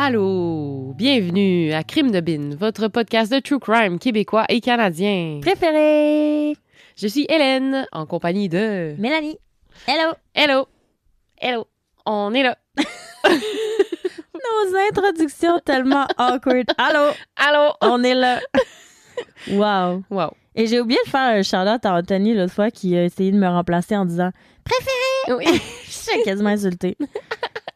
Allô, bienvenue à Crime de Bin, votre podcast de true crime québécois et canadien. Préféré! Je suis Hélène, en compagnie de... Mélanie. Hello! Hello, hello, on est là. Nos introductions tellement awkward. Allô! Allô, On est là. Wow. wow. Et j'ai oublié de faire un shout-out à Anthony l'autre fois qui a essayé de me remplacer en disant Oui. je suis quasiment insultée.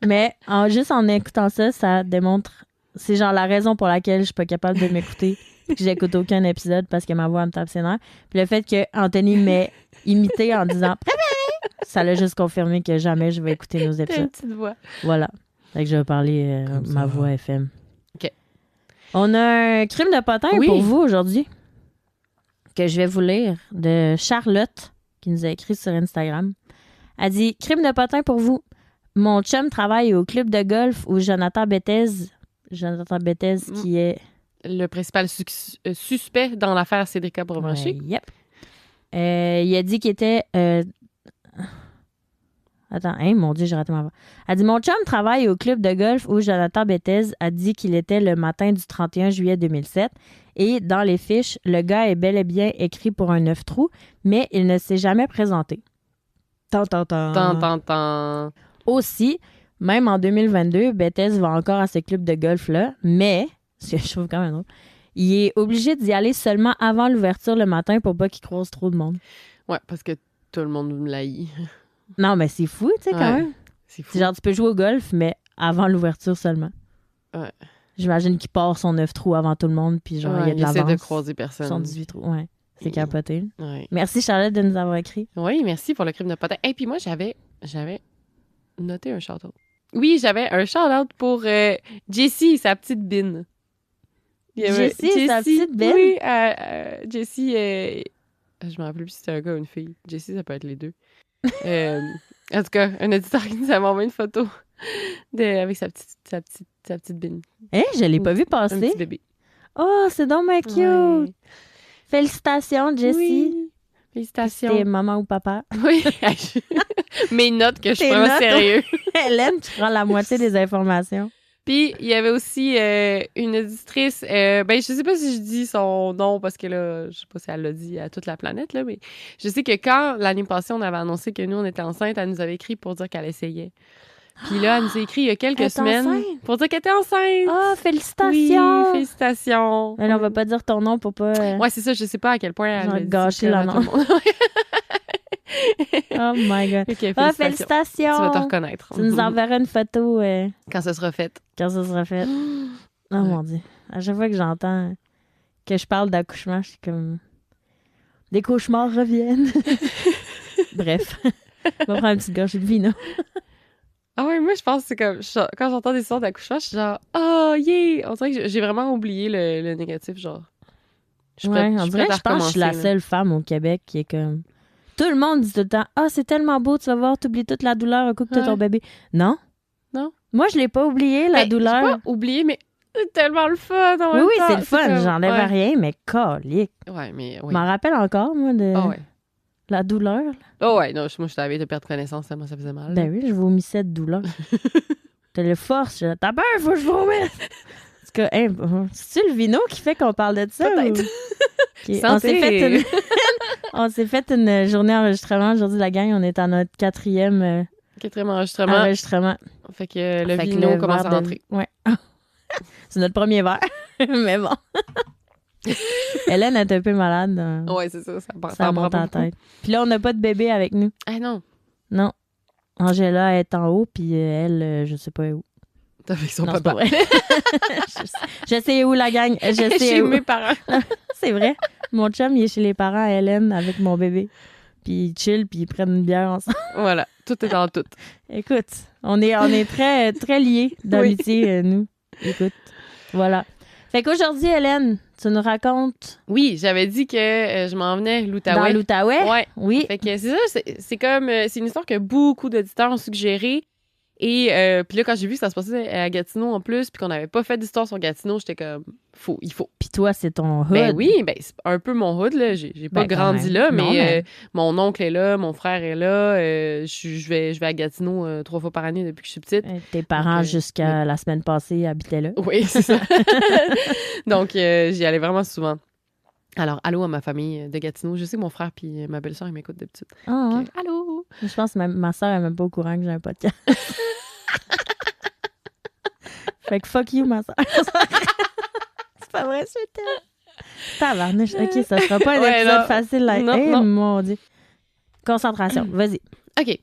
Mais juste en écoutant ça, ça démontre... C'est genre la raison pour laquelle je suis pas capable de m'écouter puis que j'écoute aucun épisode parce que ma voix me tape ses nerfs. Puis le fait que Anthony m'ait imité en disant « Préféré », ça l'a juste confirmé que jamais je vais écouter nos T'as une épisodes. petite voix. Voilà. Fait que je vais parler ma voix FM. OK. On a un crime de potin Oui. pour vous aujourd'hui que je vais vous lire de Charlotte qui nous a écrit sur Instagram. Elle dit « Crime de potin pour vous. Mon chum travaille au club de golf où Jonathan Bethez qui est... Le principal suspect dans l'affaire Cédrica Provencher. Ouais, yep. Il a dit qu'il était... Attends, mon Dieu, j'ai raté ma voix. Elle dit « Mon chum travaille au club de golf où Jonathan Bethez a dit qu'il était le matin du 31 juillet 2007 et dans les fiches, le gars est bel et bien écrit pour un 9 trous, mais il ne s'est jamais présenté. » Tant. Aussi, même en 2022, Bethez va encore à ce club de golf-là, mais, ce que je trouve quand même drôle, il est obligé d'y aller seulement avant l'ouverture le matin pour pas qu'il croise trop de monde. Ouais, parce que tout le monde me l'haït. Non, mais c'est fou, tu sais, quand même. C'est fou. C'est genre, tu peux jouer au golf, mais avant l'ouverture seulement. Ouais. J'imagine qu'il part son 9 trous avant tout le monde, puis genre, il y a de l'avance. essaie de croiser personne. Son 18 trous, ouais. C'est capoté. Ouais. Merci, Charlotte, de nous avoir écrit. Oui, merci pour le crime de potin. Et puis moi, j'avais noté un shout-out. Oui, j'avais un shout-out pour Jessie, sa petite bine. Jessie, sa petite bine? Oui, Jessie, je me rappelle plus si c'était un gars ou une fille. Jessie, ça peut être les deux. En tout cas, un auditeur qui nous a envoyé une photo avec sa petite bine. Je l'ai pas vu Un passer. petit bébé. Oh, c'est donc bien cute. Ouais. Félicitations, Jessie. Oui. Félicitations. C'était maman ou papa. Oui. Mes notes que je Tes prends au notes, sérieux. Hélène, tu prends la moitié des informations. Puis, il y avait aussi une auditrice, je sais pas si je dis son nom parce que là, je sais pas si elle l'a dit à toute la planète, là, mais je sais que quand l'année passée, on avait annoncé que nous, on était enceinte, elle nous avait écrit pour dire qu'elle essayait. Puis là, elle nous a écrit il y a quelques Elle est semaines enceinte? pour dire qu'elle était enceinte. Oh, félicitations! Oui, félicitations. Mais là, on va pas dire ton nom pour pas... Ouais, c'est ça, je sais pas à quel point elle Genre a dit gâcher que la tout le monde. Oh my God. Ok, Oh, félicitations. félicitations! Tu vas te reconnaître. Tu nous enverras une photo Quand ce sera fait. quand ça sera fait. Oh mon Dieu. À chaque fois que j'entends que je parle d'accouchement, je suis comme... Des cauchemars reviennent. Bref. On va prendre une petite gorgée de vino. Ah ouais, moi, je pense que c'est comme... Quand j'entends des histoires d'accouchement, je suis genre « Oh, yeah! » On dirait que j'ai vraiment oublié le négatif, genre. Je suis prête- Ouais, je on suis dirait prête que à je pense que je suis la recommencer, là. seule femme au Québec qui est comme... Tout le monde dit tout le temps « Ah, c'est tellement beau, tu vas voir, t'oublies toute la douleur un coup que t'as ton Ouais. bébé. » Non. Non. Moi, je l'ai pas oublié, la Ben, douleur. J'ai pas oublié, mais c'est tellement le fun en Oui, même oui, temps. c'est le fun. comme- J'enlève ouais. rien, mais calique. Ouais, mais Je oui. m'en rappelle encore, moi, de Ah ouais. la douleur. là. Oh ouais, non, moi, je t'avais de perdre connaissance tellement ça faisait mal. Ben oui, je vomissais de douleur. T'as le force. T'as peur, faut que je vomisse. Parce que, c'est-tu le vino qui fait qu'on parle de ça? Peut-être. Ok. Santé. On s'est fait une journée d'enregistrement. Aujourd'hui, la gang, on est à notre 4e Quatrième enregistrement. enregistrement. Fait que le Fait que vino le commence à verre de- rentrer. Ouais. C'est notre premier verre. Mais bon. Hélène est un peu malade. Ouais, c'est ça. Ça monte en tête. Puis là, on n'a pas de bébé avec nous. Ah non. Non. Angela est en haut, puis elle, je sais pas où. T'as avec son Non, c'est papa. pas vrai. je sais où, la gang. Je sais Chez où. mes parents. C'est vrai. Mon chum, il est chez les parents à Hélène avec mon bébé. Puis ils chill, puis ils prennent une bière ensemble. Voilà. Tout est dans tout. Écoute, on est très, très liés d'amitié, nous. Écoute, voilà. Fait qu'aujourd'hui, Hélène, tu nous racontes Oui, j'avais dit que je m'en venais dans l'Outaouais. l'Outaouais. Ouais. Oui. Fait que c'est ça, c'est comme c'est une histoire que beaucoup d'auditeurs ont suggérée Et puis là, quand j'ai vu que ça se passait à Gatineau en plus, puis qu'on n'avait pas fait d'histoire sur Gatineau, j'étais comme, il faut. Puis toi, c'est ton hood. Ben oui, ben c'est un peu mon hood, là. J'ai pas Ben, quand grandi même. là, Non, mais mon oncle est là, mon frère est là. Je vais à Gatineau 3 fois par année depuis que je suis petite. Tes parents, Donc, jusqu'à la semaine passée, habitaient là. Oui, c'est ça. Donc, j'y allais vraiment souvent. Alors, allô à ma famille de Gatineau. Je sais que mon frère puis ma belle-sœur, ils m'écoutent d'habitude. Ah, Donc, allô! je pense que ma soeur n'est même pas au courant que j'ai un podcast. Fait que fuck you, ma soeur. C'est pas vrai, c'était. Tabarnouche. OK, ça sera pas un Ouais, épisode non. facile. Là. Non, Eh, non. mon Dieu. Concentration, vas-y. OK.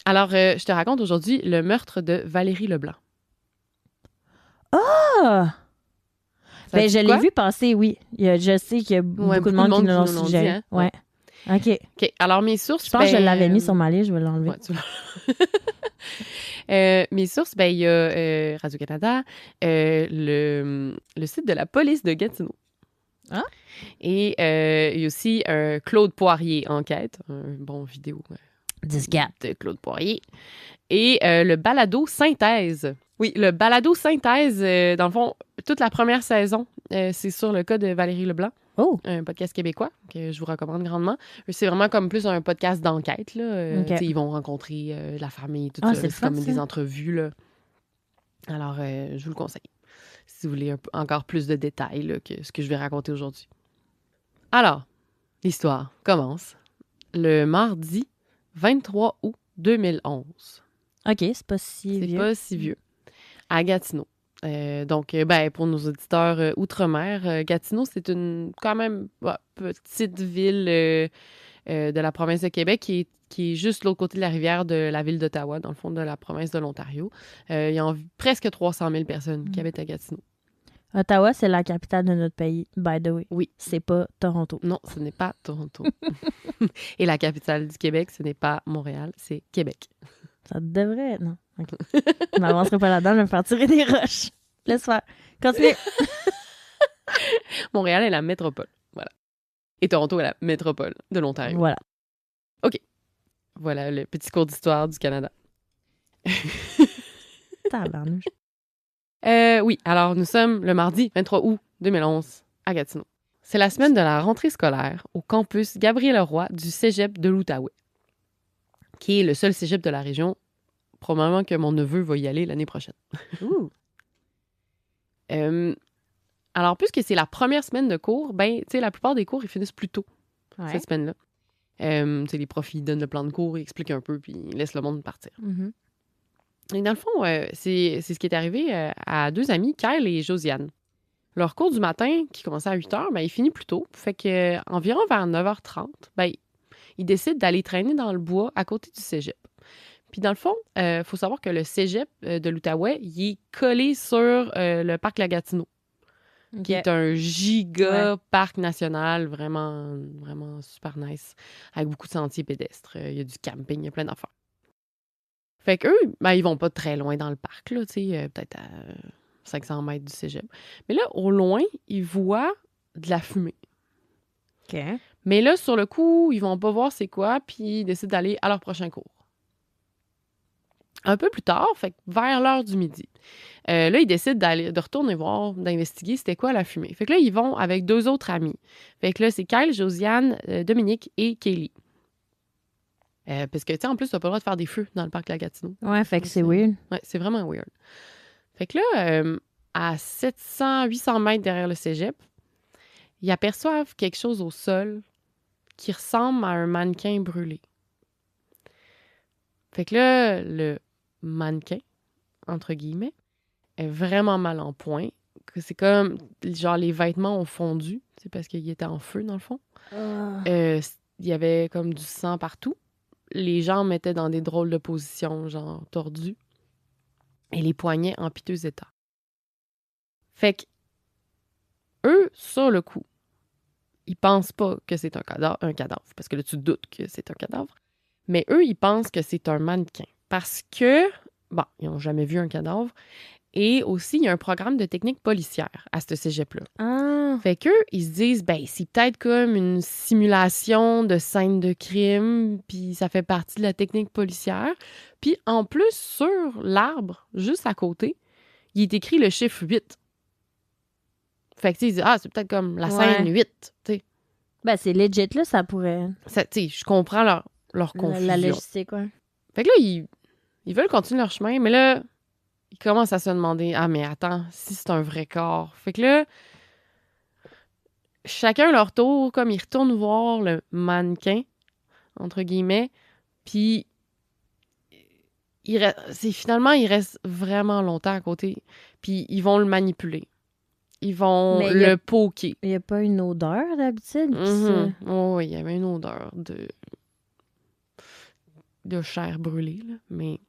Alors, je te raconte aujourd'hui le meurtre de Valérie Leblanc. Ah! Ça Ben, dit je l'ai quoi? vu passer, oui. Je sais qu'il y a beaucoup de monde qui nous l'ont suggéré. hein? Ouais. OK. OK. Alors, mes sources... Je pense que je l'avais mis sur ma liste, je vais l'enlever. Ouais, tu mes sources, ben, il y a Radio-Canada, le site de la police de Gatineau. Ah. Et il y a aussi Claude Poirier Enquête, un bon vidéo de Claude Poirier. Et le balado Synthèse. Oui, le balado Synthèse, dans le fond, toute la première saison, c'est sur le cas de Valérie Leblanc. Oh! Un podcast québécois que je vous recommande grandement. C'est vraiment comme plus un podcast d'enquête. Là. OK. Ils vont rencontrer la famille, tout Ah, ça. c'est C'est fun, comme ça. des entrevues. Là. Alors, je vous le conseille. Si vous voulez encore plus de détails là, que ce que je vais raconter aujourd'hui. Alors, l'histoire commence le mardi 23 août 2011. OK, c'est pas si C'est vieux. pas si vieux. À Gatineau. Donc, ben, pour nos auditeurs outre-mer, Gatineau, c'est une quand même petite ville de la province de Québec qui est juste l'autre côté de la rivière de la ville d'Ottawa, dans le fond de la province de l'Ontario. Il y a presque 300 000 personnes qui habitent à Gatineau. Ottawa, c'est la capitale de notre pays, by the way. Oui. C'est pas Toronto. Non, ce n'est pas Toronto. Et la capitale du Québec, ce n'est pas Montréal, c'est Québec. Ça devrait être. Non. OK. Je m'avancerai pas là-dedans, je vais me faire tirer des roches. Laisse faire. Continue. Montréal est la métropole. Voilà. Et Toronto est la métropole de l'Ontario. Voilà. Voilà le petit cours d'histoire du Canada. Tabarnouche. Oui, alors nous sommes le mardi 23 août 2011 à Gatineau. C'est la semaine de la rentrée scolaire au campus Gabriel-Leroy du cégep de l'Outaouais, qui est le seul cégep de la région. Probablement que mon neveu va y aller l'année prochaine. Ouh. Alors, puisque c'est la première semaine de cours, ben, tu sais, la plupart des cours, ils finissent plus tôt Ouais. cette semaine-là. Tu sais, les profs, ils donnent le plan de cours, ils expliquent un peu, puis ils laissent le monde partir. Mhm. Et dans le fond, c'est ce qui est arrivé à deux amis, Kyle et Josiane. Leur cours du matin, qui commençait à 8 h, ben, il finit plus tôt. Fait que environ vers 9 h 30, ben, ils décident d'aller traîner dans le bois à côté du cégep. Puis dans le fond, il faut savoir que le cégep de l'Outaouais, il est collé sur le parc La Gatineau, qui est un giga parc national, vraiment, vraiment super nice, avec beaucoup de sentiers pédestres. Il y a du camping, il y a plein d'affaires. Fait qu'eux, ben, ils vont pas très loin dans le parc, là, tu sais, peut-être à 500 mètres du cégep. Mais là, au loin, ils voient de la fumée. OK. Mais là, sur le coup, ils vont pas voir c'est quoi, puis ils décident d'aller à leur prochain cours. Un peu plus tard, fait que vers l'heure du midi, là, ils décident de retourner voir, d'investiguer c'était quoi la fumée. Fait que là, ils vont avec deux autres amis. Fait que là, c'est Kyle, Josiane, Dominique et Kaylee. Parce que, tu sais, en plus, t'as pas le droit de faire des feux dans le parc La Gatineau. Ouais, fait que c'est weird. Ouais, c'est vraiment weird. Fait que là, à 700-800 mètres derrière le cégep, ils aperçoivent quelque chose au sol qui ressemble à un mannequin brûlé. Fait que là, le mannequin, entre guillemets, est vraiment mal en point. Que c'est comme, genre, les vêtements ont fondu, c'est parce qu'il était en feu, dans le fond. Il y avait comme du sang partout. Les jambes étaient dans des drôles de positions, genre tordues. Et les poignets en piteux état. Fait que, eux, sur le coup, ils pensent pas que c'est un cadavre, parce que là, tu doutes que c'est un cadavre. Mais eux, ils pensent que c'est un mannequin. Parce que, bon, ils n'ont jamais vu un cadavre. Et aussi, il y a un programme de technique policière à ce cégep-là. Ah! Fait qu'eux, ils se disent, ben, c'est peut-être comme une simulation de scène de crime, puis ça fait partie de la technique policière. Puis en plus, sur l'arbre, juste à côté, il est écrit le chiffre 8. Fait que, tu sais, ils disent, c'est peut-être comme la scène 8, tu sais. Ben, c'est legit, là, ça pourrait... Tu sais, je comprends leur confusion. La logistique, ouais. Fait que là, ils veulent continuer leur chemin, mais là, ils commencent à se demander, mais attends, si c'est un vrai corps. Fait que là, chacun leur tour, comme ils retournent voir le mannequin, entre guillemets, puis finalement, il reste vraiment longtemps à côté, puis ils vont le manipuler. Ils vont le poker. Il n'y a pas une odeur, d'habitude? Oh, oui, il y avait une odeur de chair brûlée, là, mais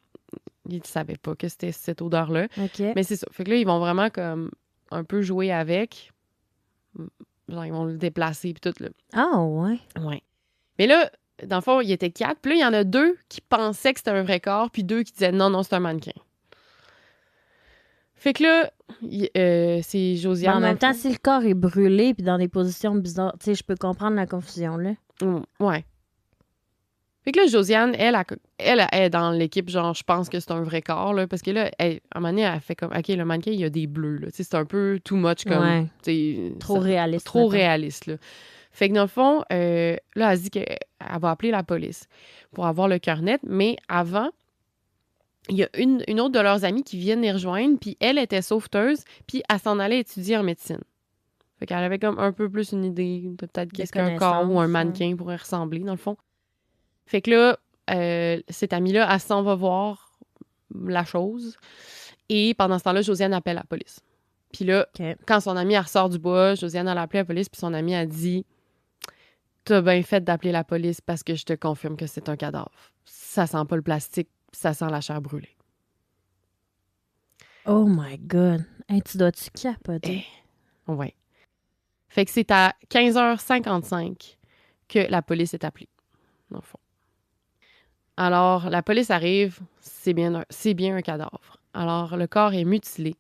ils ne savaient pas que c'était cette odeur-là. Okay. Mais c'est ça. Fait que là, ils vont vraiment comme un peu jouer avec. Genre, ils vont le déplacer puis tout, là. Ah, ouais. Ouais. Mais là, dans le fond, il y était 4. Puis là, il y en a 2 qui pensaient que c'était un vrai corps, puis 2 qui disaient non, c'est un mannequin. Fait que là, c'est Josiane. En même temps, si le corps est brûlé puis dans des positions bizarres, tu sais, je peux comprendre la confusion, là. Ouais. Fait que là, Josiane, elle est dans l'équipe, genre, je pense que c'est un vrai corps, là, parce que là, à un moment donné, elle fait comme, OK, le mannequin, il y a des bleus, là. Tu sais, c'est un peu too much, comme, trop réaliste. Trop réaliste, là. Fait que dans le fond, là, elle se dit qu'elle va appeler la police pour avoir le cœur net, mais avant, il y a une autre de leurs amies qui vient les rejoindre, puis elle était sauveteuse, puis elle s'en allait étudier en médecine. Fait qu'elle avait comme un peu plus une idée de peut-être qu'est-ce qu'un corps ou un mannequin pourrait ressembler, dans le fond. Fait que là, cette amie-là, elle s'en va voir la chose, et pendant ce temps-là, Josiane appelle la police. Puis là, quand son amie, elle ressort du bois, Josiane, elle a appelé la police, puis son amie a dit « T'as bien fait d'appeler la police parce que je te confirme que c'est un cadavre. Ça sent pas le plastique, ça sent la chair brûlée. » Oh my God! Hey, tu dois-tu capoter? Ouais. Fait que c'est à 15h55 que la police est appelée, dans le fond. Alors, la police arrive, c'est bien un cadavre. Alors, le corps est mutilé,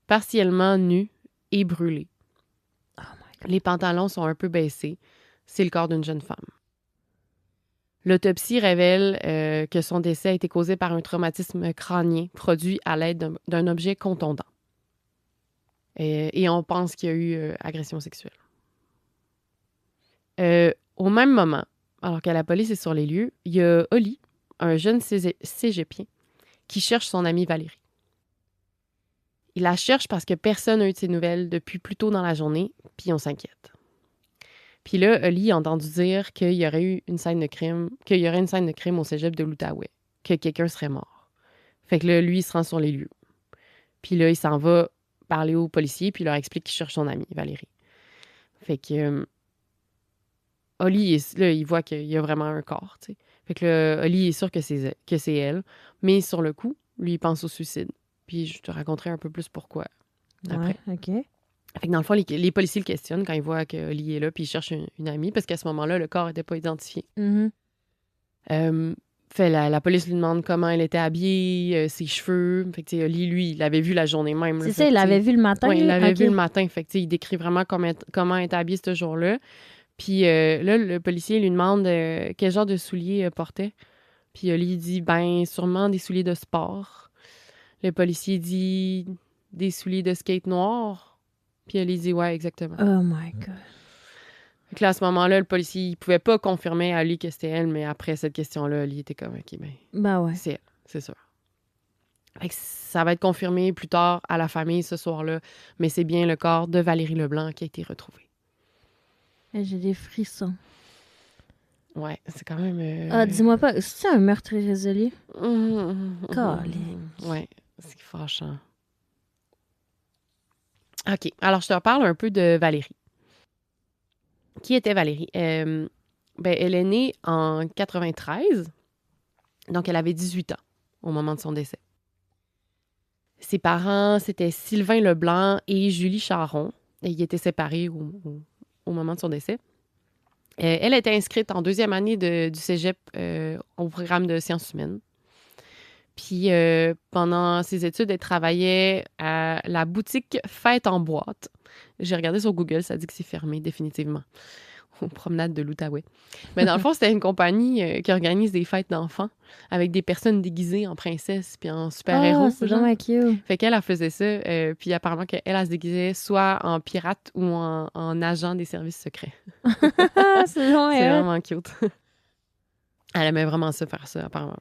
partiellement nu et brûlé. Oh my God. Les pantalons sont un peu baissés. C'est le corps d'une jeune femme. L'autopsie révèle que son décès a été causé par un traumatisme crânien produit à l'aide d'un objet contondant. Et on pense qu'il y a eu agression sexuelle. Au même moment, alors que la police est sur les lieux, il y a Oli, un jeune cégepien, qui cherche son amie Valérie. Il la cherche parce que personne n'a eu de ses nouvelles depuis plus tôt dans la journée, puis on s'inquiète. Puis là, Oli a entendu dire qu'il y aurait une scène de crime au cégep de l'Outaouais, que quelqu'un serait mort. Fait que là, lui, il se rend sur les lieux. Puis là, il s'en va parler aux policiers, puis il leur explique qu'il cherche son amie, Valérie. Fait que Oli, là, il voit qu'il y a vraiment un corps, tu sais. Fait que là, Oli est sûr que c'est elle, mais sur le coup, lui, il pense au suicide. Puis je te raconterai un peu plus pourquoi après. Ouais, OK. Fait que dans le fond, les policiers le questionnent quand ils voient que Oli est là, puis ils cherchent une amie, parce qu'à ce moment-là, le corps n'était pas identifié. La police lui demande comment elle était habillée, ses cheveux. Fait que, Oli, lui, il l'avait vu la journée même. C'est ça, il l'avait vu le matin? Oui, il l'avait vu le matin. Fait que, il décrit vraiment comment elle était habillée ce jour-là. Puis là, le policier lui demande quel genre de souliers portait. Puis Oli dit, ben, sûrement des souliers de sport. Le policier dit, des souliers de skate noirs. Puis Oli dit, ouais, exactement. Oh my God. Fait que là, à ce moment-là, le policier, il pouvait pas confirmer à Oli que c'était elle, mais après cette question-là, Oli était comme, OK, ben ouais. c'est elle, c'est sûr. Fait que ça va être confirmé plus tard à la famille ce soir-là, mais c'est bien le corps de Valérie Leblanc qui a été retrouvé. J'ai des frissons. Ouais, c'est quand même... dis-moi pas, c'est un meurtre irrésolu? Ouais, c'est fâchant. OK, alors je te reparle un peu de Valérie. Qui était Valérie? Elle est née en 93, donc elle avait 18 ans au moment de son décès. Ses parents, c'était Sylvain Leblanc et Julie Charon. Ils étaient séparés au moment de son décès. Elle était inscrite en deuxième année du cégep au programme de sciences humaines. Puis pendant ses études, elle travaillait à la boutique Fête en boîte. J'ai regardé sur Google, ça dit que c'est fermé définitivement. Aux promenades de l'Outaouais. Mais dans le fond, c'était une compagnie qui organise des fêtes d'enfants avec des personnes déguisées en princesse puis en super-héros. C'est vraiment cute. Fait qu'elle, elle faisait ça. Puis apparemment qu'elle, elle se déguisait soit en pirate ou en agent des services secrets. C'est vraiment C'est vraiment cute. Elle aimait vraiment ça, faire ça, apparemment.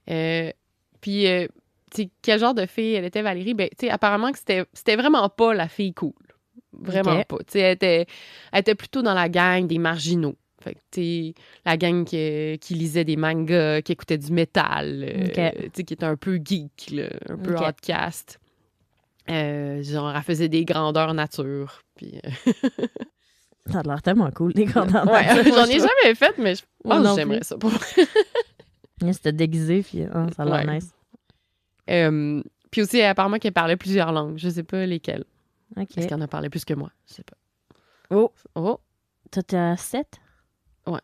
Puis, tu sais, quel genre de fille elle était, Valérie? Ben, tu sais, apparemment que c'était vraiment pas la fille cool. Vraiment pas. Tu sais, elle était plutôt dans la gang des marginaux. Fait que, tu sais, la gang qui lisait des mangas, qui écoutait du métal, tu sais, qui était un peu geek, là, un peu outcast. Genre, elle faisait des grandeurs nature. Puis, ça a l'air tellement cool, les grandeurs nature. J'en ai jamais fait, mais je pense que j'aimerais ça. C'était déguisé, puis ça a l'air nice. Puis aussi, apparemment qu'elle parlait plusieurs langues. Je sais pas lesquelles. OK. Est-ce qu'elle en a parlé plus que moi? Je sais pas. Oh! Oh! Toi, t'as 7? Ouais.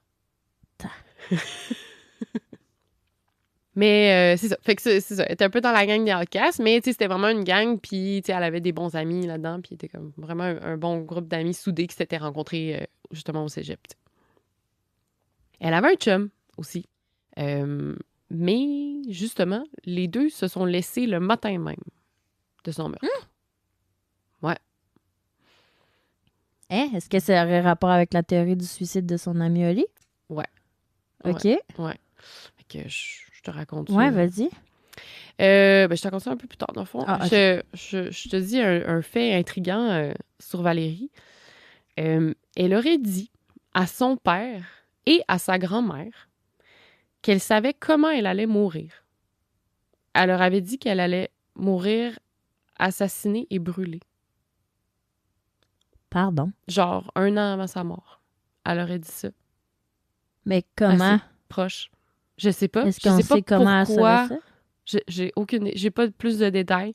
Mais c'est ça. Fait que c'est ça. Elle était un peu dans la gang des outcasts, mais tu sais, c'était vraiment une gang, puis tu sais, elle avait des bons amis là-dedans, puis était comme vraiment un bon groupe d'amis soudés qui s'étaient rencontrés justement au cégep. T'sais. Elle avait un chum aussi. Mais justement, les deux se sont laissés le matin même de son meurtre. Ouais. Est-ce que ça aurait rapport avec la théorie du suicide de son ami Oli? Ouais. OK. Ouais. Fait que je te raconte ça. Ouais, vas-y. Je te raconte ça un peu plus tard, dans le fond. Ah, okay. Je te dis un fait intriguant sur Valérie. Elle aurait dit à son père et à sa grand-mère qu'elle savait comment elle allait mourir. Elle leur avait dit qu'elle allait mourir assassinée et brûlée. Pardon? Genre, 1 an avant sa mort. Elle aurait dit ça. Mais comment? Assez proche. Je sais pas. Est-ce qu'on sait comment elle saurait ça? J'ai pas plus de détails.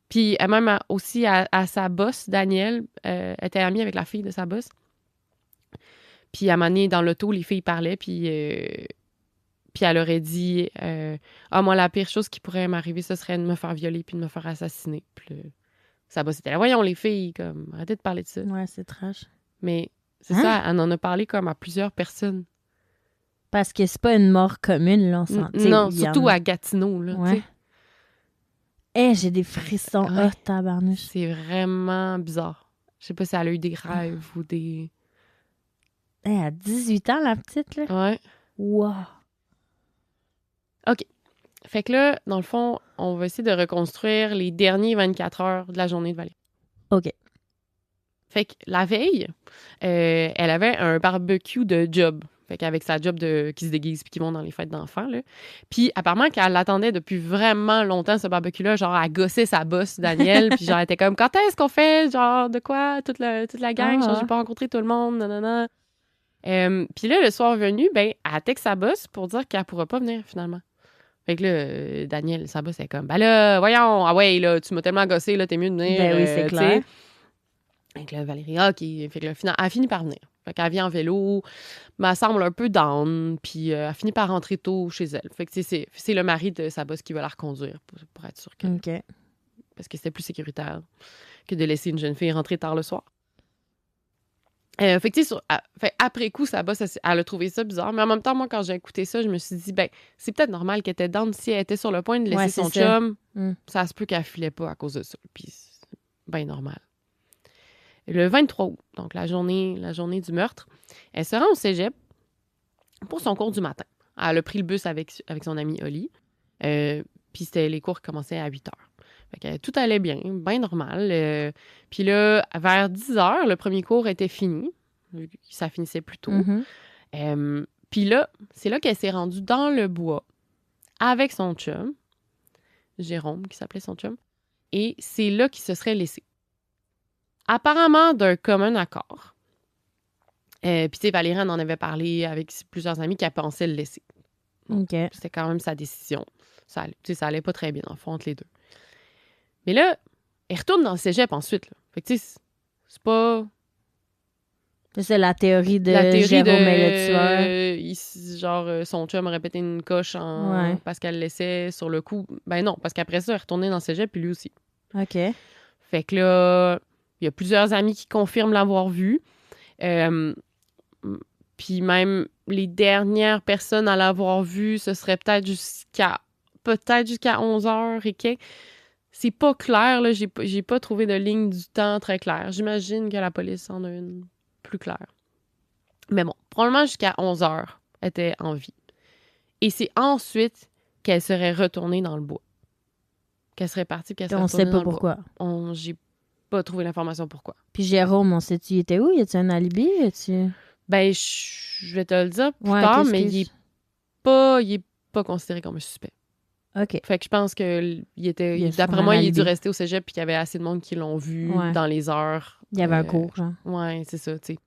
Puis même aussi à sa boss, Danielle, était amie avec la fille de sa boss. Puis à un moment donné, dans l'auto, les filles parlaient, puis elle aurait dit moi, la pire chose qui pourrait m'arriver, ce serait de me faire violer puis de me faire assassiner. Puis sa boss était là, voyons les filles, comme, arrêtez de parler de ça. Ouais, c'est trash. Mais c'est ça, elle en a parlé comme à plusieurs personnes. Parce que c'est pas une mort commune, là, on s'en... Non, surtout à Gatineau, là, ouais. J'ai des frissons. Ouais. Tabarnouche. C'est vraiment bizarre. Je sais pas si elle a eu des rêves ou des... À 18 ans, la petite, là? Ouais. Wow. OK. Fait que là, dans le fond, on va essayer de reconstruire les derniers 24 heures de la journée de Valérie. OK. Fait que la veille, elle avait un barbecue de job. Fait qu'avec sa job qui se déguise puis qui vont dans les fêtes d'enfants, là. Puis apparemment qu'elle l'attendait depuis vraiment longtemps, ce barbecue-là. Genre, elle gossait sa boss, Danielle. Puis genre, elle était comme, quand est-ce qu'on fait? Genre, de quoi? Toute la gang. Genre, j'ai pas rencontré tout le monde. Nanana. Puis là, le soir venu, ben, elle texte sa boss pour dire qu'elle pourra pas venir, finalement. Fait que là, Danielle, sa boss, elle est comme, ben là, voyons, ah ouais, là, tu m'as tellement gossé, là, t'es mieux de venir. Ben oui, c'est clair. Fait que là, Valérie, OK. Fait que là, elle finit par venir. Fait qu'elle vient en vélo, mais elle semble un peu down, puis elle finit par rentrer tôt chez elle. Fait que c'est le mari de sa boss qui va la reconduire pour être sûr que... OK. Parce que c'était plus sécuritaire que de laisser une jeune fille rentrer tard le soir. Fait que, tu sais, après coup, sa boss, elle a trouvé ça bizarre. Mais en même temps, moi, quand j'ai écouté ça, je me suis dit, ben, c'est peut-être normal qu'elle était down. Si elle était sur le point de laisser son chum, ça se peut qu'elle filait pas à cause de ça. Puis, c'est bien normal. Le 23 août, donc la journée du meurtre, elle se rend au cégep pour son cours du matin. Elle a pris le bus avec son ami Oli. Puis les cours commençaient à 8 heures. Fait que tout allait bien normal. Puis là, vers 10 heures, le premier cours était fini. Ça finissait plus tôt. Puis là, c'est là qu'elle s'est rendue dans le bois avec son chum, Jérôme, qui s'appelait son chum. Et c'est là qu'il se serait laissé. Apparemment d'un commun accord. Puis, tu sais, Valérie en avait parlé avec plusieurs amis qui pensaient le laisser. OK. C'était quand même sa décision. Ça allait pas très bien, en fond, entre les deux. Mais là, elle retourne dans le cégep ensuite. Là. Fait que, tu sais, c'est pas C'est la théorie de La théorie Jérôme de... est le tueur. genre, son chum aurait pété une coche parce qu'elle le laissait sur le coup. Ben non, parce qu'après ça, elle est retournée dans le cégep, puis lui aussi. OK. Fait que là, il y a plusieurs amis qui confirment l'avoir vu. Puis même les dernières personnes à l'avoir vu, ce serait peut-être jusqu'à 11h et quelques. C'est pas clair, là. J'ai pas trouvé de ligne du temps très claire. J'imagine que la police en a une plus claire. Mais bon, probablement jusqu'à 11h, elle était en vie. Et c'est ensuite qu'elle serait retournée dans le bois. Qu'elle serait partie, qu'elle serait On retournée sait dans pas le pourquoi. bois. J'ai pas trouvé l'information pourquoi. Puis Jérôme, on sait-tu, il était où? Y a-tu un alibi? Ben, je vais te le dire plus Ouais, tard, qu'est-ce mais que il est pas considéré comme un suspect. OK. Fait que je pense que d'après moi, il a dû rester au cégep puis qu'il y avait assez de monde qui l'ont vu dans les heures. Il y avait un cours, genre. Ouais, c'est ça, tu sais.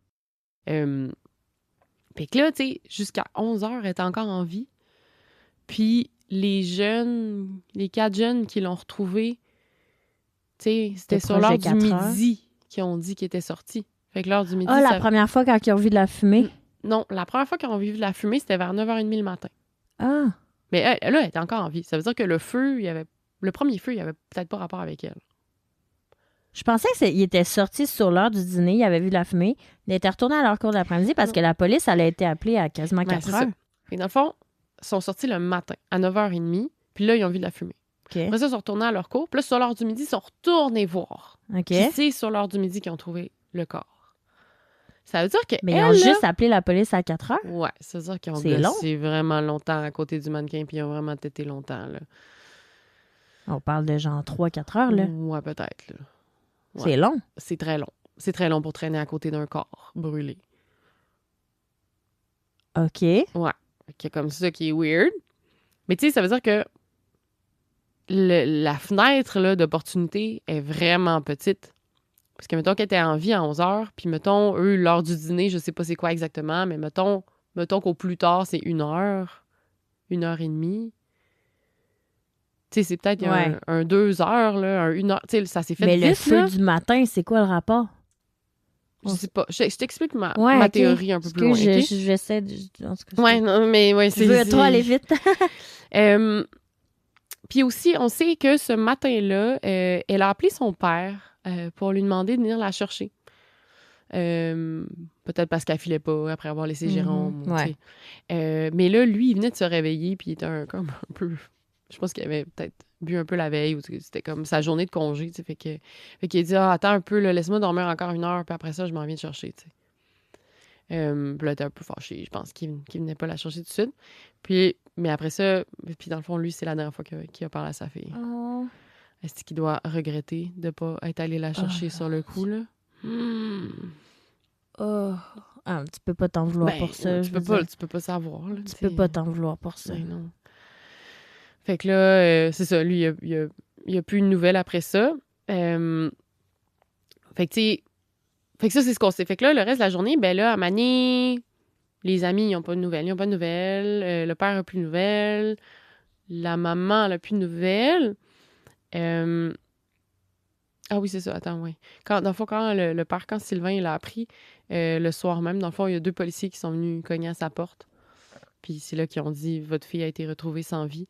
Fait que là, tu sais, jusqu'à 11h, elle était encore en vie. Puis les 4 jeunes qui l'ont retrouvé, tu sais, c'était sur l'heure du midi qu'ils ont dit qu'ils étaient sortis. Fait que l'heure du midi... la première fois quand ils ont vu de la fumée? Non, la première fois qu'ils ont vu de la fumée, c'était vers 9h30 le matin. Ah! Mais là, elle était encore en vie. Ça veut dire que le premier feu, il n'y avait peut-être pas rapport avec elle. Je pensais qu'il était sorti sur l'heure du dîner, il avait vu de la fumée. Il était retourné à leur cours d'après-midi parce que la police, elle a été appelée à quasiment 4 heures. Et dans le fond, ils sont sortis le matin, à 9h30, puis là, ils ont vu de la fumée. Okay. Après ça, ils sont retournés à leur cours. Puis là, sur l'heure du midi, ils sont retournés voir. Okay. Puis c'est sur l'heure du midi qu'ils ont trouvé le corps. Ça veut dire que mais ils ont juste appelé la police à 4 heures? Ouais, ça veut dire qu'ils ont blessé vraiment longtemps à côté du mannequin, puis ils ont vraiment tété longtemps, là. On parle de genre 3-4 heures, là? Ouais, peut-être, là. Ouais. C'est long? C'est très long. C'est très long pour traîner à côté d'un corps brûlé. OK. Ouais. C'est comme ça qui est weird. Mais tu sais, ça veut dire que la fenêtre là, d'opportunité est vraiment petite. Parce que, mettons qu'elle était en vie à 11h, puis mettons, eux, l'heure du dîner, je sais pas c'est quoi exactement, mais mettons qu'au plus tard, c'est 1h, 1h30. Tu sais, c'est peut-être un 2 heures, là, un 1 heure. Tu sais, ça s'est fait vite, mais le feu là. du matin, c'est quoi le rapport? Je sais pas. Je t'explique ma théorie un peu plus loin. J'essaie de... Ouais, non, mais ouais, c'est... Je veux trop aller vite. Puis aussi, on sait que ce matin-là, elle a appelé son père pour lui demander de venir la chercher. Peut-être parce qu'elle filait pas après avoir laissé Jérôme. Ouais. Mais là, lui, il venait de se réveiller, puis il était comme un peu... Je pense qu'il avait peut-être bu un peu la veille, ou c'était comme sa journée de congé, tu sais, fait qu'il a dit « Ah, attends un peu, là, laisse-moi dormir encore 1 heure, puis après ça, je m'en viens te chercher, tu sais. » Puis là, elle était un peu fâchée, je pense qu'il venait pas la chercher tout de suite. Mais après ça, puis dans le fond, lui, c'est la dernière fois qu'il a parlé à sa fille. Oh. Est-ce qu'il doit regretter de pas être allé la chercher sur le coup, là? Oh. Ah, tu peux pas t'en vouloir pour ça. Tu peux pas savoir, là. Tu peux pas t'en vouloir pour ça. Ben non. Fait que là, c'est ça, lui, il y a plus de nouvelles après ça. Fait que, tu sais, ça, c'est ce qu'on sait. Fait que là, le reste de la journée, ben là, à Mané, les amis, ils n'ont pas de nouvelles. Ils n'ont pas de nouvelles. Le père n'a plus de nouvelles. La maman n'a plus de nouvelles. Ah oui, c'est ça. Attends, oui. Dans le fond, quand le père, quand Sylvain, il a appris, le soir même, dans le fond, il y a 2 policiers qui sont venus cogner à sa porte. Puis c'est là qu'ils ont dit « Votre fille a été retrouvée sans vie. »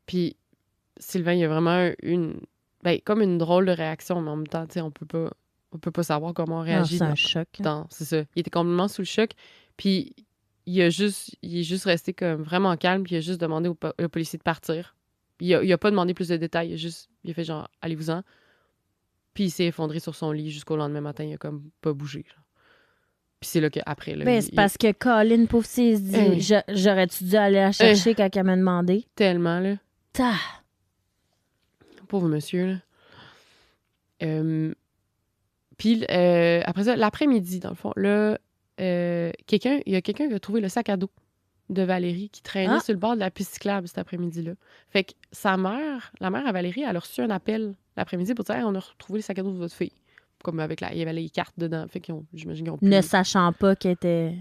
Puis Sylvain, il y a vraiment comme une drôle de réaction, mais en même temps, tu sais, on peut pas savoir comment on réagit. C'est un choc. C'est ça. Il était complètement sous le choc. Puis il est juste resté comme vraiment calme, puis il a juste demandé au policier de partir. Il a pas demandé plus de détails. Il a fait genre « Allez-vous-en ». Puis il s'est effondré sur son lit jusqu'au lendemain matin. Il a comme pas bougé. Genre. Puis c'est là qu'après... C'est parce que Colin, pauvre, il se dit j'aurais-tu dû aller la chercher quand elle m'a demandé? Tellement, là. Pauvre monsieur, là. Puis après ça, l'après-midi, dans le fond, là, il y a quelqu'un qui a trouvé le sac à dos de Valérie qui traînait sur le bord de la piste cyclable cet après-midi-là. Fait que la mère à Valérie, elle a reçu un appel l'après-midi pour dire hey, « On a retrouvé le sac à dos de votre fille. » Comme il y avait les cartes dedans. Fait j'imagine qu'ils ont pu... Ne sachant pas qu'elle était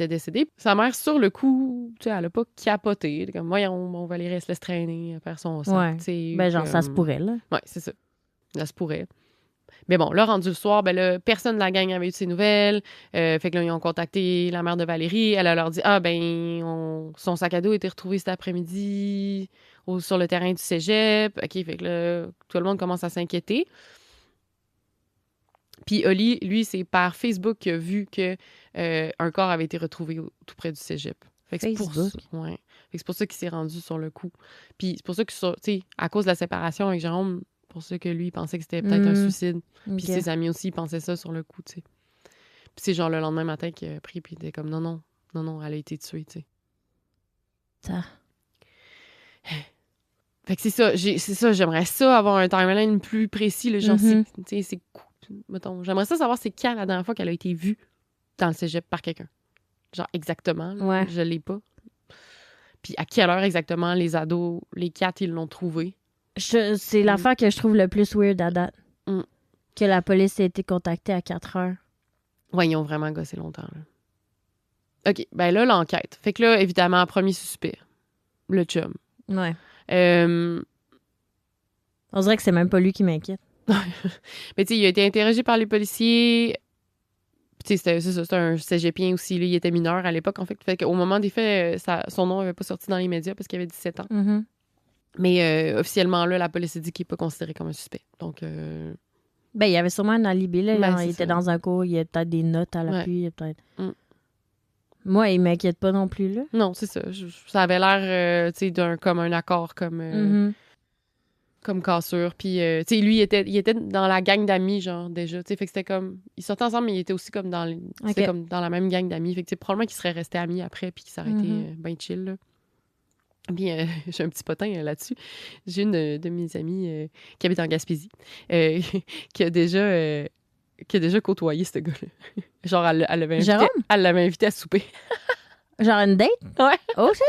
décédée. Sa mère, sur le coup, tu sais, elle a pas capoté. Elle est comme, voyons, mon Valérie, elle se laisse traîner, elle perd son sang. Ouais. Ben, genre, ça se pourrait, là. Ouais, c'est ça. Ça se pourrait. Mais bon, là, rendu le soir, ben là, personne de la gang avait eu de ses nouvelles. Fait que là, ils ont contacté la mère de Valérie. Elle a leur dit, son sac à dos a été retrouvé cet après-midi sur le terrain du cégep. OK, fait que là, tout le monde commence à s'inquiéter. Puis Oli, lui, c'est par Facebook qu'il a vu que un corps avait été retrouvé tout près du cégep. Fait que Facebook? Fait que c'est pour ça qu'il s'est rendu sur le coup. Puis c'est pour ça que, tu sais, à cause de la séparation avec Jérôme, pour ça que lui, il pensait que c'était peut-être un suicide. OK. Puis ses amis aussi, ils pensaient ça sur le coup, tu sais. Puis c'est genre le lendemain matin qu'il a pris, puis il était comme non, elle a été tuée, tu sais. Ça. Fait que c'est ça, j'aimerais ça avoir un timeline plus précis, là, genre, tu sais, c'est mettons, j'aimerais ça savoir c'est quand la dernière fois qu'elle a été vue dans le cégep par quelqu'un. Genre, exactement, là, Ouais. je l'ai pas. Puis à quelle heure exactement les ados, les 4, ils l'ont trouvée. C'est l'affaire que je trouve le plus weird à date. Que la police a été contactée à 4 heures. Ouais, ils ont vraiment gossé longtemps, là. OK, ben là, l'enquête. Fait que là, évidemment, premier suspect, le chum. Ouais. On dirait que c'est même pas lui qui m'inquiète. Mais tu sais, il a été interrogé par les policiers. Tu sais, c'était un cégepien aussi. Là, il était mineur à l'époque, en fait. Fait qu'au moment des faits, son nom n'avait pas sorti dans les médias parce qu'il avait 17 ans. Mm-hmm. Mais officiellement, là, la police a dit qu'il n'est pas considéré comme un suspect. Donc... Ben, il y avait sûrement un alibi, là. Ben, il était dans un cours, il y a peut-être des notes à l'appui, il y a peut-être... Moi, il m'inquiète pas non plus, là. Non, c'est ça. Ça avait l'air, tu sais, comme un accord, comme cassure. Puis, tu sais, lui, il était dans la gang d'amis, genre, déjà. Tu sais, fait que c'était comme... Ils sortaient ensemble, mais il était aussi comme c'était comme dans la même gang d'amis. Fait que, tu sais, probablement qu'ils seraient restés amis après, puis qu'ils s'arrêtaient bien chill, là. Puis, j'ai un petit potin là-dessus. J'ai une de mes amies qui habite en Gaspésie, qui a déjà côtoyé ce gars-là. Genre, elle l'avait invité à souper. Genre une date? Ouais. Oh shit!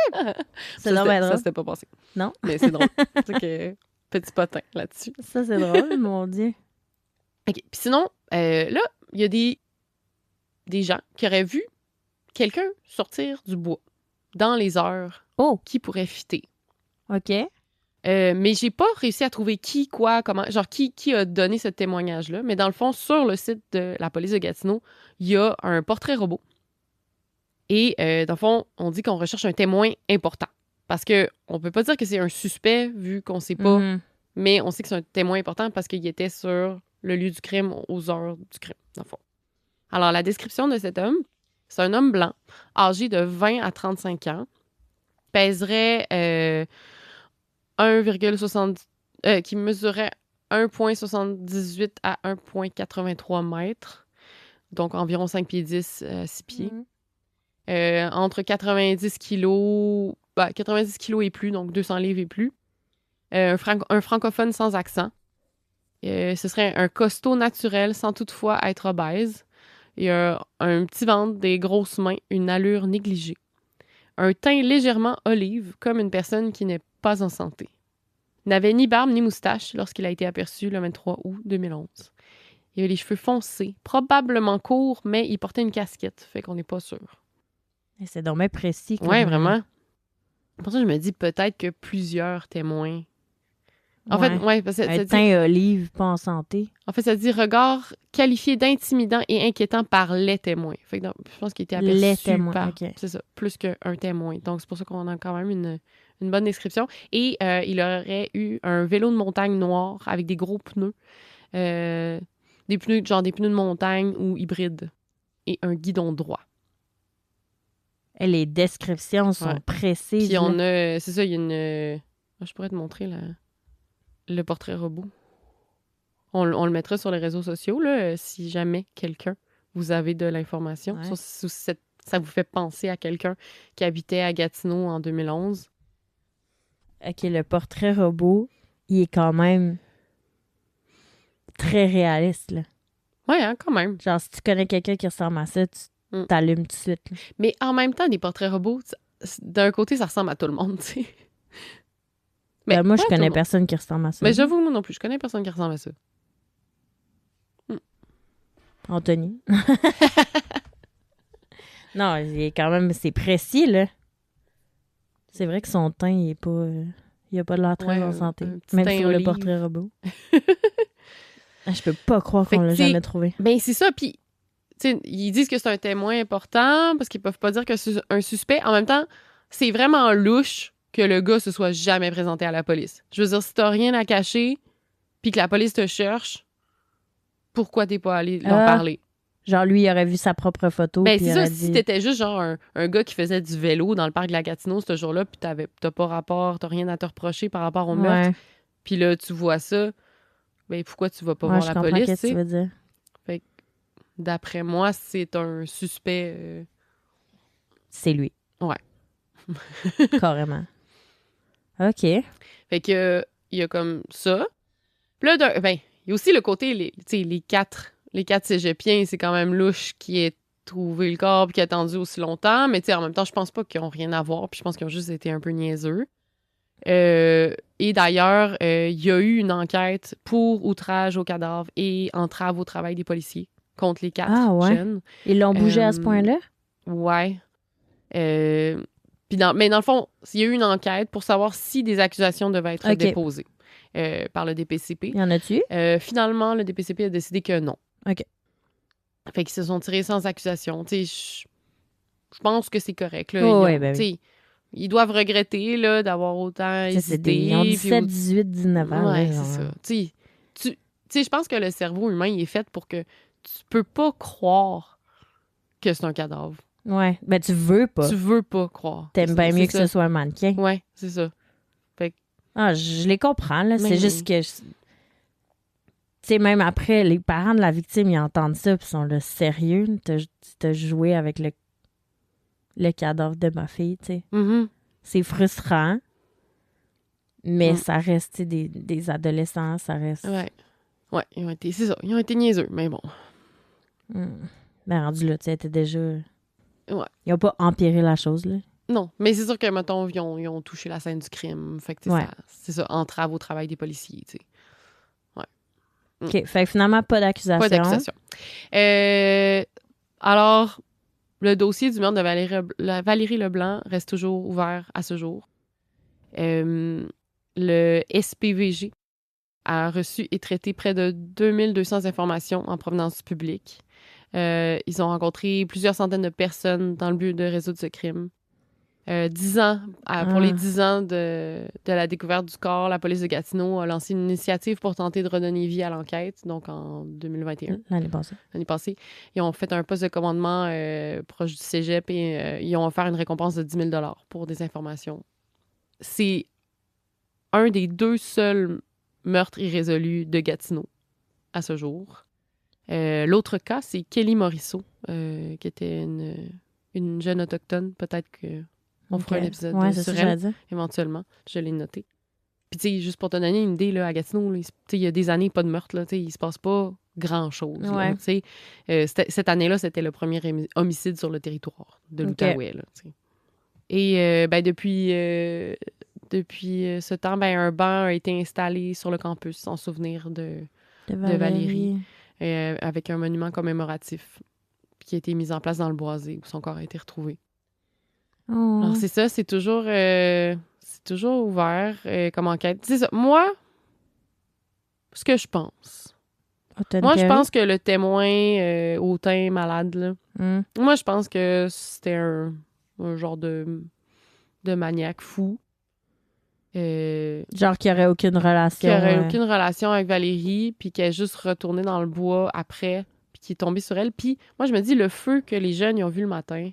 C'est drôle. Ça, c'était pas passé. Non? Mais c'est drôle. C'est que petit potin là-dessus. Ça, c'est drôle, mon Dieu. OK. Puis sinon, là, il y a des gens qui auraient vu quelqu'un sortir du bois dans les heures qui pourraient fitter. OK. Mais j'ai pas réussi à trouver qui, quoi, comment, genre qui a donné ce témoignage-là. Mais dans le fond, sur le site de la police de Gatineau, il y a un portrait robot. Et dans le fond, on dit qu'on recherche un témoin important. Parce que on peut pas dire que c'est un suspect, vu qu'on sait pas, mais on sait que c'est un témoin important parce qu'il était sur le lieu du crime aux heures du crime, dans le fond. Alors, la description de cet homme, c'est un homme blanc, âgé de 20 à 35 ans, pèserait qui mesurait 1,78 à 1,83 mètres, donc environ 5 pieds 10, 6 pieds. Entre 90 kilos, 90 kilos et plus, donc 200 livres et plus. Un francophone sans accent. Ce serait un costaud naturel sans toutefois être obèse. Il a un petit ventre, des grosses mains, une allure négligée. Un teint légèrement olive, comme une personne qui n'est pas en santé. Il n'avait ni barbe ni moustache lorsqu'il a été aperçu le 23 août 2011. Il avait les cheveux foncés, probablement courts, mais il portait une casquette, fait qu'on n'est pas sûr. C'est dommage précis. Oui, vraiment. Pour ça, je me dis peut-être que plusieurs témoins... En fait, ouais, parce que un teint olive, pas en santé. En fait, ça dit regard qualifié d'intimidant et inquiétant par les témoins. Fait que je pense qu'il était aperçu les témoins, par... OK. C'est ça, plus qu'un témoin. Donc, c'est pour ça qu'on a quand même une bonne description. Et il aurait eu un vélo de montagne noir avec des gros pneus. Des pneus de montagne ou hybrides. Et un guidon droit. Et les descriptions sont précises. Puis on a... C'est ça, il y a une... Je pourrais te montrer le portrait robot. On le mettra sur les réseaux sociaux, là, si jamais vous avez de l'information. Ouais. Ça vous fait penser à quelqu'un qui habitait à Gatineau en 2011. OK, le portrait robot, il est quand même très réaliste, là. Ouais, hein, quand même. Genre, si tu connais quelqu'un qui ressemble à ça, tu t'allumes tout de suite. Là. Mais en même temps, des portraits robots, d'un côté, ça ressemble à tout le monde, tu sais. Mais moi, je connais personne qui ressemble à ça. Mais j'avoue, moi non plus, je connais personne qui ressemble à ça. Anthony. Non, il est quand même... C'est précis, là. C'est vrai que son teint, il est pas... il a pas de l'air très en santé. Même sur le portrait robot. Je peux pas croire Fait qu'on que, l'a tu sais, jamais trouvé. Ben, c'est ça. Puis, tu sais, ils disent que c'est un témoin important parce qu'ils peuvent pas dire que c'est un suspect. En même temps, c'est vraiment louche que le gars se soit jamais présenté à la police. Je veux dire, si t'as rien à cacher puis que la police te cherche, pourquoi t'es pas allé leur parler? Genre, lui, il aurait vu sa propre photo. Ben, puis c'est il ça. aurait Si dit... t'étais juste genre un gars qui faisait du vélo dans le parc de la Gatineau ce jour-là, puis t'as pas rapport, t'as rien à te reprocher par rapport au meurtre, Ouais, puis là, tu vois ça, ben pourquoi tu vas pas ouais, voir je la comprends police, qu'est-ce tu que tu sais? veux dire. Fait que, d'après moi, c'est un suspect. C'est lui. Ouais. Carrément. OK. Fait que, il y a comme ça. Puis là, ben, il y a aussi le côté, tu sais, les quatre cégepiens, c'est quand même louche qui ait trouvé le corps puis qui a attendu aussi longtemps. Mais tu sais, en même temps, je pense pas qu'ils ont rien à voir. Puis je pense qu'ils ont juste été un peu niaiseux. Et d'ailleurs, il y a eu une enquête pour outrage au cadavre et entrave au travail des policiers contre les 4 jeunes. Ils l'ont bougé à ce point-là? Ouais. Mais dans le fond, il y a eu une enquête pour savoir si des accusations devaient être déposées par le DPCP. Y en a-tu? Finalement, le DPCP a décidé que non. OK. Fait qu'ils se sont tirés sans accusation. Tu sais, je pense que c'est correct. Là. Oui. Ils doivent regretter là, d'avoir autant hésité. Ils ont 17, 18, 19 ans. Ouais, là, c'est ça. Tu sais, je pense que le cerveau humain, il est fait pour que tu peux pas croire que c'est un cadavre. Ouais. Ben, tu veux pas. Tu veux pas croire. T'aimes bien mieux que ce soit un mannequin. Ouais, c'est ça. Fait que... je les comprends, là. Mais c'est juste que... Tu sais, même après, les parents de la victime, ils entendent ça puis sont là, sérieux? T'as joué avec le cadavre de ma fille, tu sais. Mm-hmm. C'est frustrant, mais ça reste, tu sais, des adolescents, ça reste... Ouais, c'est ça. Ils ont été niaiseux, mais bon. Ben, rendu là, tu sais, t'es déjà... Ouais. Ils ont pas empiré la chose, là. Non, mais c'est sûr que, mettons, ils ont touché la scène du crime. Fait que, c'est ça, entrave au travail des policiers, tu sais. Ouais. OK, fait que finalement, pas d'accusation. Pas d'accusation. Alors, le dossier du meurtre de Valérie Leblanc reste toujours ouvert à ce jour. Le SPVG a reçu et traité près de 2200 informations en provenance du public. Ils ont rencontré plusieurs centaines de personnes dans le but de résoudre ce crime. 10 ans, pour les 10 ans de la découverte du corps, la police de Gatineau a lancé une initiative pour tenter de redonner vie à l'enquête, donc en 2021. L'année passée. Ils ont fait un poste de commandement proche du cégep et ils ont offert une récompense de 10 000 $ pour des informations. C'est un des 2 seuls meurtres irrésolus de Gatineau à ce jour. L'autre cas, c'est Kelly Morisseau, qui était une jeune autochtone. Peut-être qu'on fera un épisode sur elle, éventuellement. Je l'ai noté. Puis, tu sais, juste pour te donner une idée, là, à Gatineau, il y a des années, pas de meurtre, là, il se passe pas grand-chose. Ouais. Cette année-là, c'était le premier homicide sur le territoire de l'Outaouais. Là, et depuis ce temps, un banc a été installé sur le campus en souvenir de Valérie. Avec un monument commémoratif qui a été mis en place dans le boisé où son corps a été retrouvé. Oh. Alors, c'est ça, c'est toujours ouvert comme enquête. C'est ça. Moi, ce que je pense. Je pense que le témoin hautain malade, là, moi, je pense que c'était un genre de maniaque fou. Genre qui aurait aucune relation. Qui aurait aucune relation avec Valérie, puis qui est juste retournée dans le bois après, puis qui est tombé sur elle. Puis moi, je me dis, le feu que les jeunes ils ont vu le matin,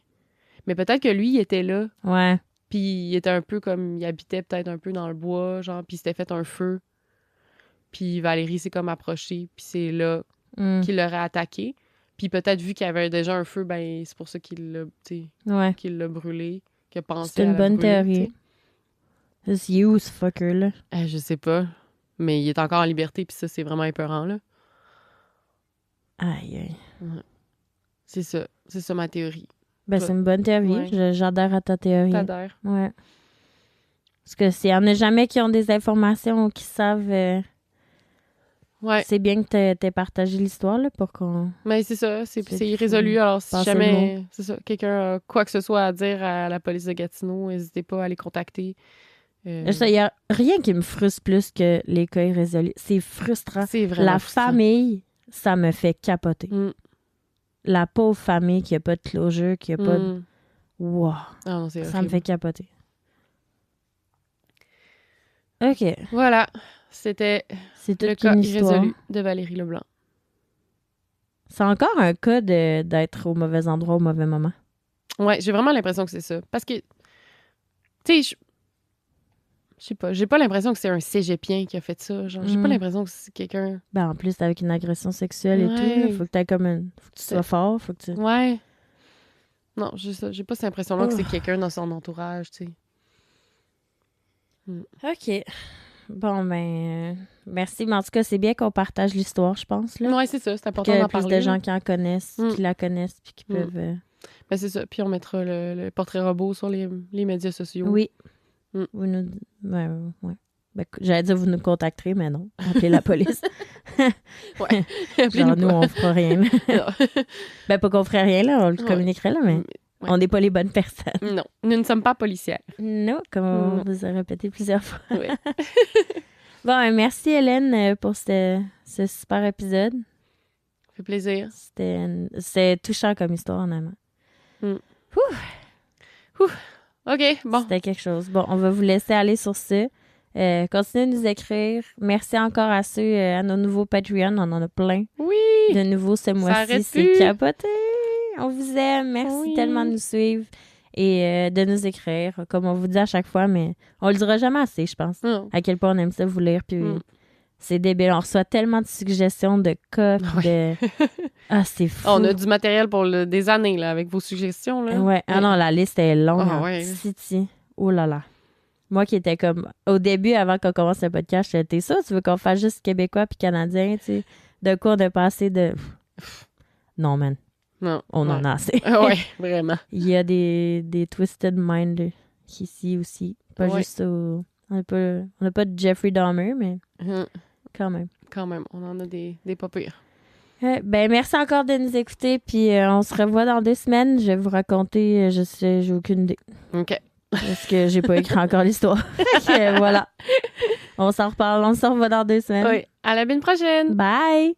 mais peut-être que lui, il était là. Ouais. Puis il était un peu comme, il habitait peut-être un peu dans le bois, genre, puis il s'était fait un feu. Puis Valérie s'est comme approchée, puis c'est là qu'il l'aurait attaqué. Puis peut-être vu qu'il y avait déjà un feu, c'est pour ça qu'il l'a brûlé, qu'il a pensé c'est une bonne théorie. T'sais. C'est you, ce fucker, là. Je sais pas. Mais il est encore en liberté, puis ça, c'est vraiment épeurant, là. Aïe. Ouais. C'est ça. C'est ça, ma théorie. C'est une bonne théorie. Ouais. J'adhère à ta théorie. T'adhères? Ouais. Parce que s'il y en a jamais qui ont des informations ou qui savent... C'est bien que t'aies partagé l'histoire, là, pour qu'on... Mais c'est ça. C'est irrésolu. Alors, si jamais quelqu'un a quoi que ce soit à dire à la police de Gatineau, n'hésitez pas à les contacter. Il n'y a rien qui me frustre plus que les cas irrésolus. C'est frustrant. C'est vraiment La frustrant. famille, ça me fait capoter. Mm. La pauvre famille qui n'a pas de closure, qui n'a pas de... Wow. Ah non, c'est Ça me horrible. fait capoter. OK. Voilà, c'était C'est le toute cas une histoire. irrésolu de Valérie Leblanc. C'est encore un cas d'être au mauvais endroit au mauvais moment. Ouais, j'ai vraiment l'impression que c'est ça. Parce que, tu sais, je sais pas, j'ai pas l'impression que c'est un cégepien qui a fait ça. Genre, j'ai pas l'impression que c'est quelqu'un... Ben, en plus, avec une agression sexuelle et Ouais. tout, il faut que tu aies comme une... Faut que tu sois fort, faut que tu... Ouais. Non, j'ai pas cette impression-là que c'est quelqu'un dans son entourage, tu sais. OK. Bon, ben, merci. Mais en tout cas, c'est bien qu'on partage l'histoire, je pense, là. Ouais, c'est ça, c'est important Que d'en plus parler. de gens qui en connaissent, qui la connaissent, puis qui peuvent... Ben, c'est ça. Puis on mettra le portrait robot sur les médias sociaux. Oui. Mm. Vous nous... Ouais. Ben, j'allais dire vous nous contacterez, mais non. Appelez la police. Ouais. Genre, nous, pas. on fera rien. Non. Ben, pas qu'on ferait rien, là. On le Ouais. communiquerait, là, mais Ouais. on n'est pas les bonnes personnes. Non, nous ne sommes pas policières. Non, comme on Non. vous a répété plusieurs fois. Ouais. Bon, merci, Hélène, pour ce super épisode. Ça fait plaisir. C'était touchant comme histoire, honnêtement. OK, bon. C'était quelque chose. Bon, on va vous laisser aller sur ça. Continuez de nous écrire. Merci encore à ceux, à nos nouveaux Patreons. On en a plein Oui! de nouveaux ce mois-ci. arrête C'est plus. capoté. On vous aime. Merci Oui. tellement de nous suivre et de nous écrire, comme on vous dit à chaque fois, mais on le dira jamais assez, je pense. Non. À quel point on aime ça vous lire. Puis c'est débile. On reçoit tellement de suggestions de cas. Puis de... Ah, c'est fou. On a du matériel pour des années, là, avec vos suggestions, là. Ouais. Ah non, la liste est longue. Ah en ouais. titi. Oh là là. Moi qui étais comme... Au début, avant qu'on commence le podcast, j'étais ça, tu veux qu'on fasse juste québécois puis canadien, tu sais? De quoi on a passé de... Non, man. Non. On en a assez. Ouais, vraiment. Il y a des twisted minds ici aussi. Pas Ouais. juste au... On n'a pas de Jeffrey Dahmer, mais quand même. Quand même, on en a des pas pires. Ben, merci encore de nous écouter, puis on se revoit dans 2 semaines. Je vais vous raconter, j'ai aucune idée. OK. Parce que j'ai pas écrit encore l'histoire. Fait que, voilà. On s'en reparle, on se revoit dans 2 semaines. Oui. À la semaine prochaine! Bye!